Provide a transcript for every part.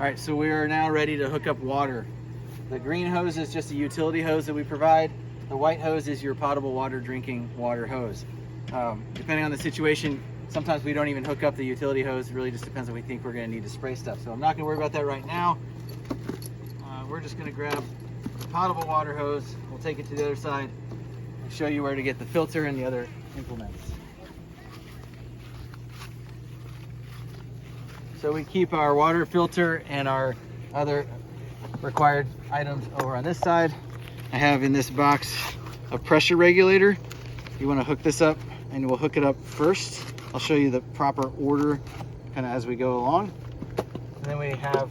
All right, so we are now ready to hook up water. The green hose is just a utility hose that we provide. The white hose is your potable water drinking water hose. Depending on the situation, sometimes we don't even hook up the utility hose. It really just depends if we think we're gonna need to spray stuff. So I'm not gonna worry about that right now. We're just gonna grab the potable water hose. We'll take it to the other side and show you where to get the filter and the other implements. So we keep our water filter and our other required items over on this side. I have in this box a pressure regulator. You want to hook this up, and we'll hook it up first. I'll show you the proper order kind of as we go along. And then we have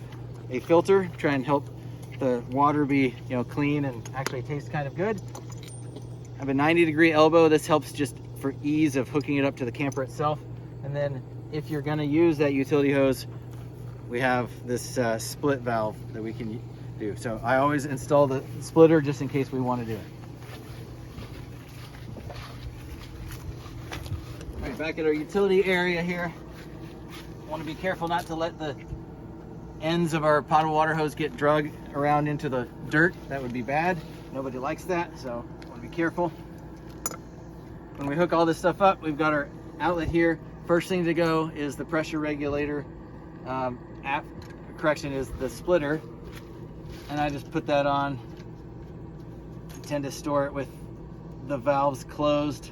a filter, try and help the water be, clean and actually taste kind of good. I have a 90-degree elbow. This helps just for ease of hooking it up to the camper itself. And then if you're going to use that utility hose, we have this split valve that we can do. So I always install the splitter just in case we want to do it. All right, back at our utility area here. Want to be careful not to let the ends of our potable water hose get dragged around into the dirt. That would be bad. Nobody likes that, so want to be careful. When we hook all this stuff up, we've got our outlet here. First thing to go is the pressure regulator. Correction is the splitter, and I just put that on. I tend to store it with the valves closed.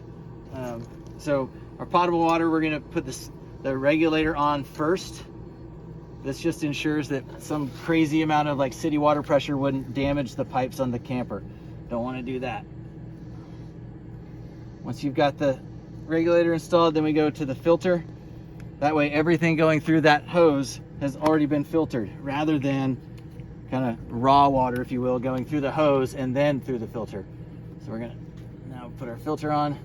So our potable water, we're going to put the regulator on first. This just ensures that some crazy amount of like city water pressure wouldn't damage the pipes on the camper. Don't want to do that. Once you've got the regulator installed, then we go to the filter. That way everything going through that hose has already been filtered, rather than kind of raw water, if you will, going through the hose and then through the filter. So we're gonna now put our filter on.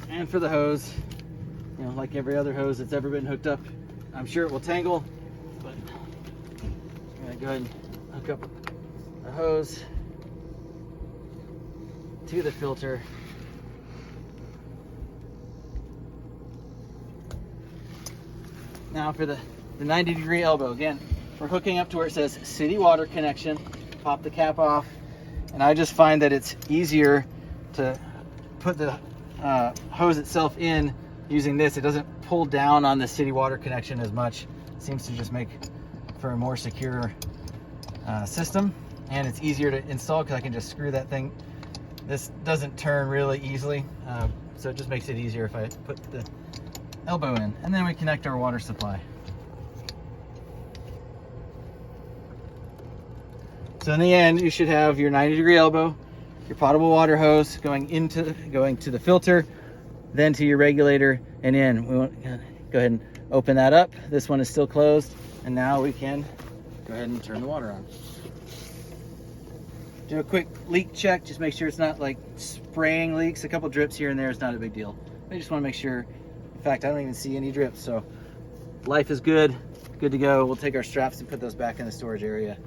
And for the hose, like every other hose that's ever been hooked up, I'm sure it will tangle, but I'm gonna go ahead and hook up the hose to the filter. Now for the 90-degree elbow, again, we're hooking up to where it says city water connection. Pop the cap off, and I just find that it's easier to put the hose itself in using this. It doesn't pull down on the city water connection as much. It seems to just make for a more secure system, and it's easier to install because I can just screw that thing. This doesn't turn really easily, so it just makes it easier if I put the elbow in. And then we connect our water supply. So in the end, you should have your 90-degree elbow, your potable water hose going to the filter, then to your regulator and in. We want to go ahead and open that up. This one is still closed, and now we can go ahead and turn the water on. Do a quick leak check, just make sure it's not like spraying leaks. A couple drips here and there is not a big deal. I just want to make sure. In fact, I don't even see any drips, so life is good to go. We'll take our straps and put those back in the storage area.